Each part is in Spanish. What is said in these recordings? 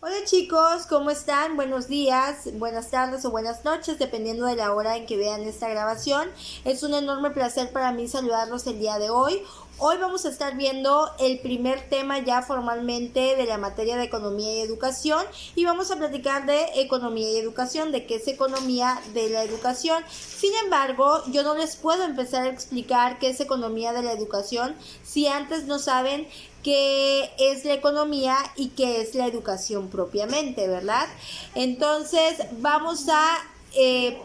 Hola chicos, ¿cómo están? Buenos días, buenas tardes o buenas noches, dependiendo de la hora en que vean esta grabación. Es un enorme placer para mí saludarlos el día de hoy. Hoy vamos a estar viendo el primer tema ya formalmente de la materia de economía y educación y vamos a platicar de economía y educación, de qué es economía de la educación. Sin embargo, yo no les puedo empezar a explicar qué es economía de la educación si antes no saben qué es la economía y qué es la educación propiamente, ¿verdad? Entonces vamos a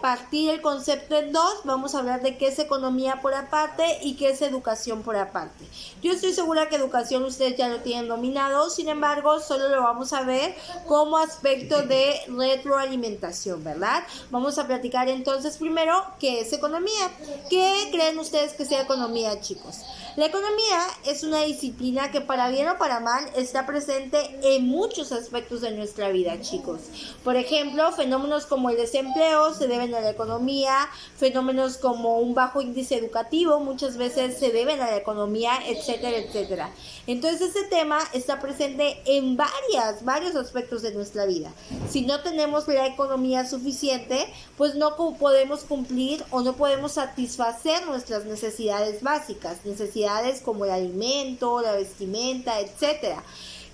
partir el concepto en dos. Vamos a hablar de qué es economía por aparte y qué es educación por aparte. Yo estoy segura que educación ustedes ya lo tienen dominado, sin embargo solo lo vamos a ver como aspecto de retroalimentación, ¿verdad? Vamos a platicar entonces primero qué es economía. ¿Qué creen ustedes que sea economía, chicos? La economía es una disciplina que para bien o para mal está presente en muchos aspectos de nuestra vida, chicos. Por ejemplo, fenómenos como el desempleo se deben a la economía, fenómenos como un bajo índice educativo muchas veces se deben a la economía, etcétera, etcétera. Entonces este tema está presente en varios aspectos de nuestra vida. Si no tenemos la economía suficiente, pues no podemos cumplir o no podemos satisfacer nuestras necesidades básicas, necesidades como el alimento, la vestimenta, etcétera,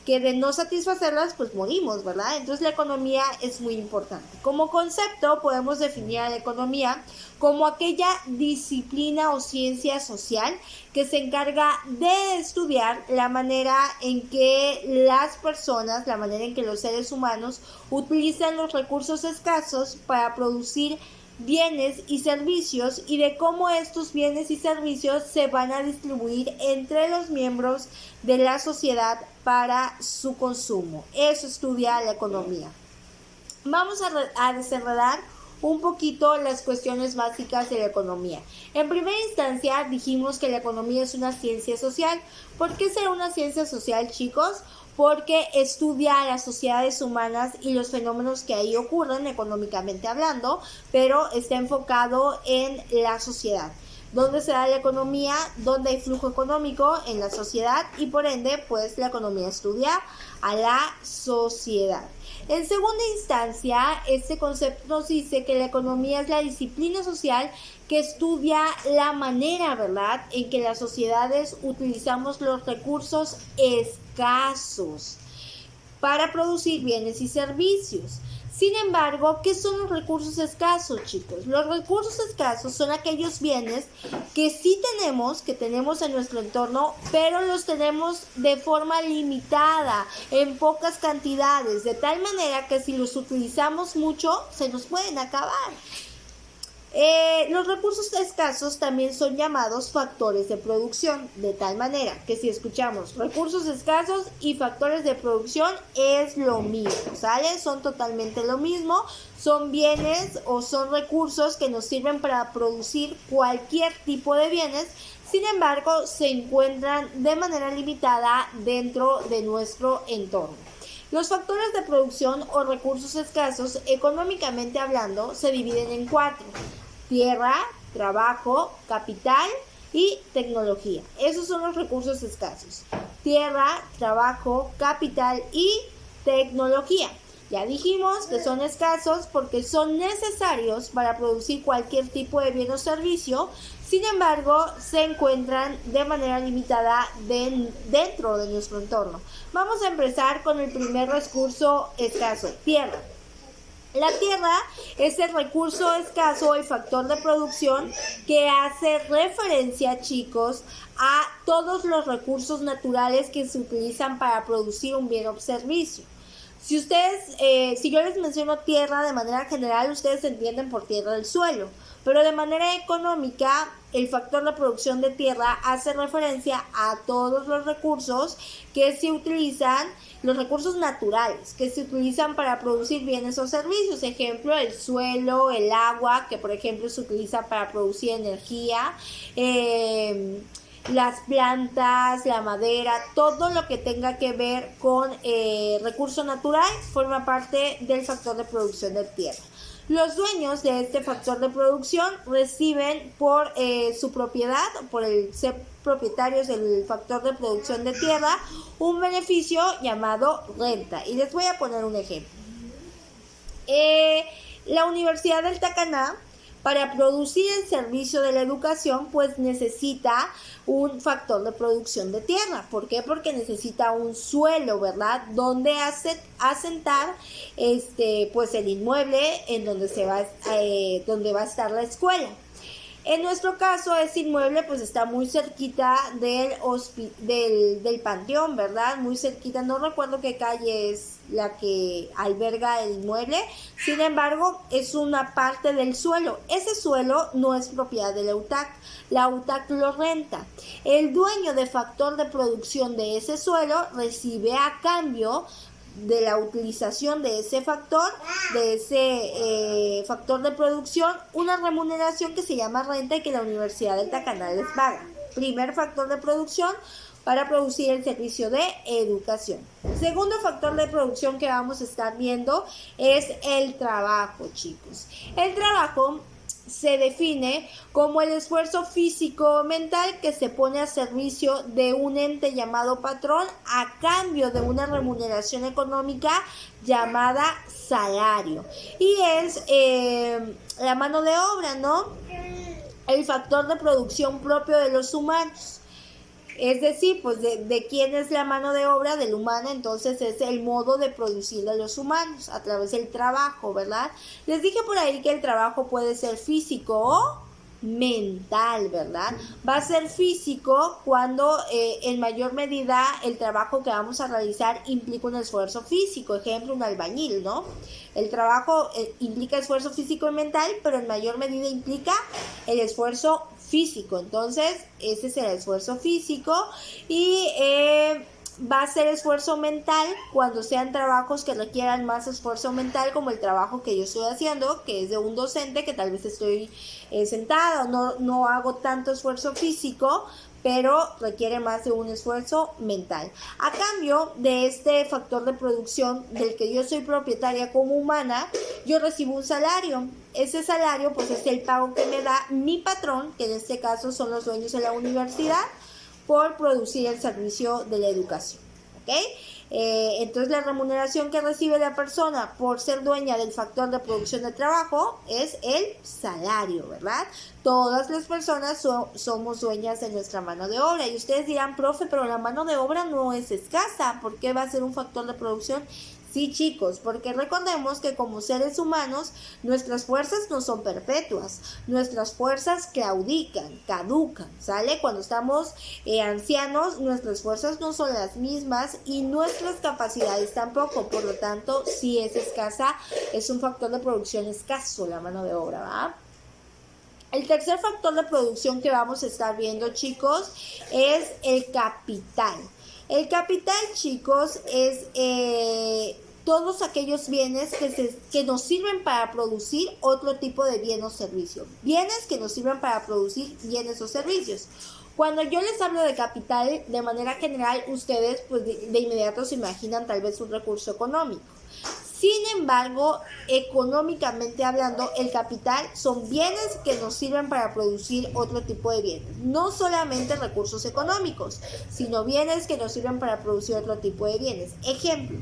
que de no satisfacerlas pues morimos, ¿verdad? Entonces la economía es muy importante. Como concepto podemos definir a la economía como aquella disciplina o ciencia social que se encarga de estudiar la manera en que las personas, la manera en que los seres humanos utilizan los recursos escasos para producir bienes y servicios y de cómo estos bienes y servicios se van a distribuir entre los miembros de la sociedad para su consumo. Eso estudia la economía. Vamos a desenredar un poquito las cuestiones básicas de la economía. En primera instancia dijimos que la economía es una ciencia social. ¿Por qué será una ciencia social, chicos? Porque estudia a las sociedades humanas y los fenómenos que ahí ocurren económicamente hablando, pero está enfocado en la sociedad. ¿Dónde se da la economía? ¿Dónde hay flujo económico? En la sociedad, y por ende, pues la economía estudia a la sociedad. En segunda instancia, este concepto nos dice que la economía es la disciplina social que estudia la manera, ¿verdad?, en que las sociedades utilizamos los recursos escasos para producir bienes y servicios. Sin embargo, ¿qué son los recursos escasos, chicos? Los recursos escasos son aquellos bienes que sí que tenemos en nuestro entorno, pero los tenemos de forma limitada, en pocas cantidades, de tal manera que si los utilizamos mucho, se nos pueden acabar. Los recursos escasos también son llamados factores de producción, de tal manera que si escuchamos recursos escasos y factores de producción es lo mismo, ¿sale? Son totalmente lo mismo, son bienes o son recursos que nos sirven para producir cualquier tipo de bienes. Sin embargo, se encuentran de manera limitada dentro de nuestro entorno. Los factores de producción o recursos escasos, económicamente hablando, se dividen en cuatro: tierra, trabajo, capital y tecnología. Esos son los recursos escasos: tierra, trabajo, capital y tecnología. Ya dijimos que son escasos porque son necesarios para producir cualquier tipo de bien o servicio. Sin embargo, se encuentran de manera limitada dentro de nuestro entorno. Vamos a empezar con el primer recurso escaso: tierra. La tierra es el recurso escaso, el factor de producción que hace referencia, chicos, a todos los recursos naturales que se utilizan para producir un bien o servicio. Si yo les menciono tierra de manera general, ustedes entienden por tierra el suelo, pero de manera económica, el factor de producción de tierra hace referencia a todos los recursos que se utilizan, los recursos naturales que se utilizan para producir bienes o servicios. Ejemplo, el suelo, el agua, que por ejemplo se utiliza para producir energía, las plantas, la madera, todo lo que tenga que ver con recurso natural forma parte del factor de producción de tierra. Los dueños de este factor de producción reciben por su propiedad, por el ser propietarios del factor de producción de tierra, un beneficio llamado renta. Y les voy a poner un ejemplo. La Universidad del Tacaná, para producir el servicio de la educación, pues necesita un factor de producción de tierra. ¿Por qué? Porque necesita un suelo, ¿verdad? Donde asentar pues el inmueble en donde donde va a estar la escuela. En nuestro caso, ese inmueble pues está muy cerquita del panteón, ¿verdad? Muy cerquita, no recuerdo qué calle es la que alberga el inmueble, sin embargo, es una parte del suelo. Ese suelo no es propiedad de la UTAC lo renta. El dueño de factor de producción de ese suelo recibe a cambio de la utilización de ese factor, factor de producción, una remuneración que se llama renta y que la Universidad del Tacaná les paga. Primer factor de producción para producir el servicio de educación. Segundo factor de producción que vamos a estar viendo es el trabajo, chicos. El trabajo se define como el esfuerzo físico o mental que se pone a servicio de un ente llamado patrón a cambio de una remuneración económica llamada salario. Y es la mano de obra, ¿no? El factor de producción propio de los humanos. Es decir, pues de quién es la mano de obra del humano, entonces es el modo de producir de los humanos a través del trabajo, ¿verdad? Les dije por ahí que el trabajo puede ser físico o mental, ¿verdad? Va a ser físico cuando en mayor medida el trabajo que vamos a realizar implica un esfuerzo físico, ejemplo, un albañil, ¿no? El trabajo implica esfuerzo físico y mental, pero en mayor medida implica el esfuerzo físico. Entonces, ese es el esfuerzo físico y va a ser esfuerzo mental cuando sean trabajos que requieran más esfuerzo mental, como el trabajo que yo estoy haciendo, que es de un docente, que tal vez estoy sentada o no hago tanto esfuerzo físico, pero requiere más de un esfuerzo mental. A cambio de este factor de producción del que yo soy propietaria como humana, yo recibo un salario. Ese salario pues es el pago que me da mi patrón, que en este caso son los dueños de la universidad, por producir el servicio de la educación, ¿ok? Entonces la remuneración que recibe la persona por ser dueña del factor de producción de trabajo es el salario, ¿verdad? Todas las personas somos dueñas de nuestra mano de obra. Y ustedes dirán, profe, pero la mano de obra no es escasa, ¿por qué va a ser un factor de producción? Sí, chicos, porque recordemos que como seres humanos, nuestras fuerzas no son perpetuas, nuestras fuerzas caducan, ¿sale? Cuando estamos ancianos, nuestras fuerzas no son las mismas y nuestras capacidades tampoco, por lo tanto, sí es escasa, es un factor de producción escaso la mano de obra, ¿va? El tercer factor de producción que vamos a estar viendo, chicos, es el capital. El capital, chicos, es todos aquellos bienes que nos sirven para producir otro tipo de bien o servicio. Bienes que nos sirven para producir bienes o servicios. Cuando yo les hablo de capital, de manera general, ustedes pues de inmediato se imaginan tal vez un recurso económico. Sin embargo, económicamente hablando, el capital son bienes que nos sirven para producir otro tipo de bienes. No solamente recursos económicos, sino bienes que nos sirven para producir otro tipo de bienes. Ejemplo,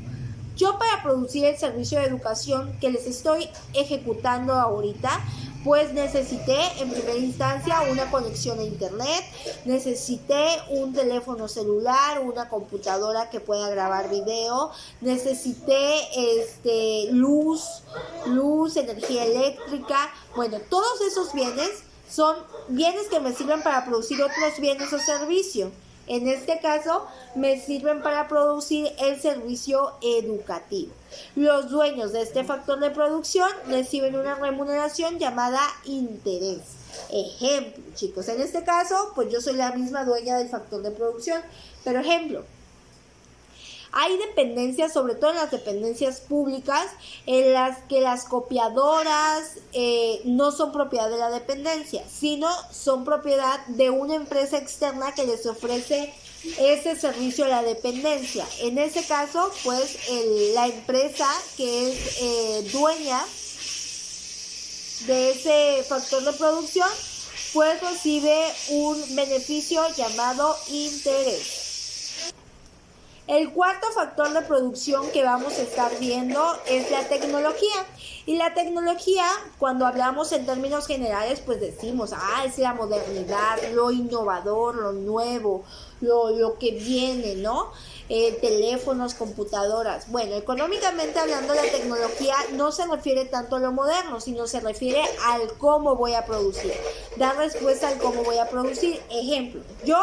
yo para producir el servicio de educación que les estoy ejecutando ahorita, pues necesité en primera instancia una conexión a internet, necesité un teléfono celular, una computadora que pueda grabar video, necesité luz, energía eléctrica. Bueno, todos esos bienes son bienes que me sirven para producir otros bienes o servicios. En este caso, me sirven para producir el servicio educativo. Los dueños de este factor de producción reciben una remuneración llamada interés. Ejemplo, chicos, en este caso, pues yo soy la misma dueña del factor de producción. Pero ejemplo, hay dependencias, sobre todo en las dependencias públicas, en las que las copiadoras no son propiedad de la dependencia, sino son propiedad de una empresa externa que les ofrece ese servicio a la dependencia. En ese caso, pues la empresa que es dueña de ese factor de producción, pues recibe un beneficio llamado interés. El cuarto factor de producción que vamos a estar viendo es la tecnología. Y la tecnología, cuando hablamos en términos generales, pues decimos, es la modernidad, lo innovador, lo nuevo, lo que viene, ¿no? Teléfonos, computadoras. Bueno, económicamente hablando, la tecnología no se refiere tanto a lo moderno, sino se refiere al cómo voy a producir. Dar respuesta al cómo voy a producir. Ejemplo, yo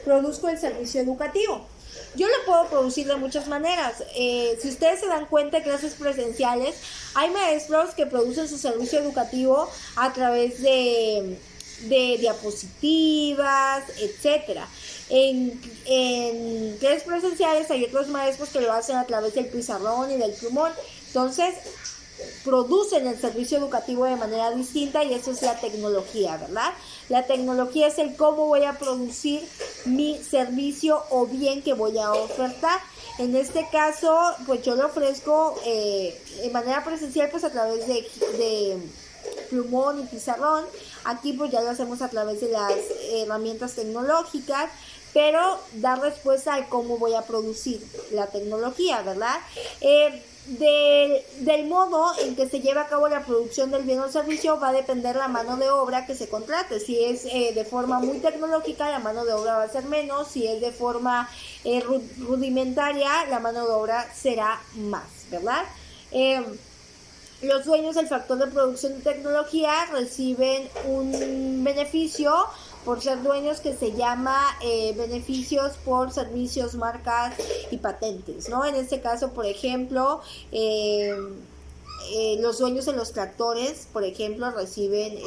produzco el servicio educativo. Yo lo puedo producir de muchas maneras. Si ustedes se dan cuenta, en clases presenciales, hay maestros que producen su servicio educativo a través de diapositivas, etcétera. En clases presenciales hay otros maestros que lo hacen a través del pizarrón y del plumón. Entonces, producen el servicio educativo de manera distinta y eso es la tecnología, ¿verdad? La tecnología es el cómo voy a producir mi servicio o bien que voy a ofertar. En este caso, pues yo lo ofrezco de manera presencial, pues a través de plumón y pizarrón. Aquí pues ya lo hacemos a través de las herramientas tecnológicas, pero dar respuesta al cómo voy a producir la tecnología, ¿verdad? Del modo en que se lleva a cabo la producción del bien o servicio va a depender la mano de obra que se contrate. Si es de forma muy tecnológica, la mano de obra va a ser menos. Si es de forma rudimentaria, la mano de obra será más, ¿verdad? Los dueños del factor de producción de tecnología reciben un beneficio por ser dueños que se llama beneficios por servicios, marcas y patentes, ¿no? En este caso, por ejemplo, los dueños de los tractores, por ejemplo, reciben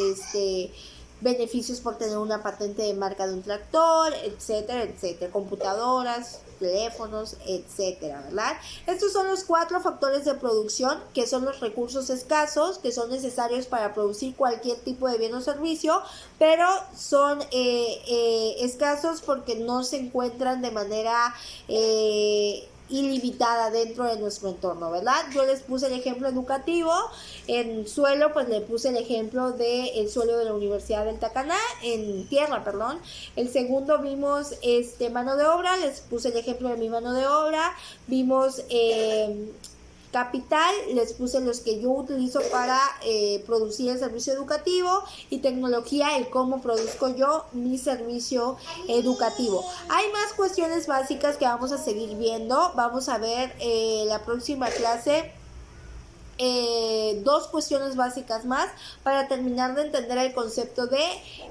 beneficios por tener una patente de marca de un tractor, etcétera, etcétera, computadoras, teléfonos, etcétera, ¿verdad? Estos son los 4 factores de producción, que son los recursos escasos, que son necesarios para producir cualquier tipo de bien o servicio, pero son escasos porque no se encuentran de manera ilimitada dentro de nuestro entorno, ¿verdad? Yo les puse el ejemplo educativo. En suelo, pues le puse el ejemplo del suelo de la Universidad del Tacaná, en tierra, perdón. El segundo vimos mano de obra, les puse el ejemplo de mi mano de obra. Vimos capital, les puse los que yo utilizo para producir el servicio educativo, y tecnología, el cómo produzco yo mi servicio educativo. Hay más cuestiones básicas que vamos a seguir viendo. Vamos a ver la próxima clase 2 cuestiones básicas más para terminar de entender el concepto de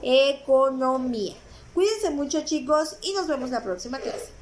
economía. Cuídense mucho, chicos, y nos vemos la próxima clase.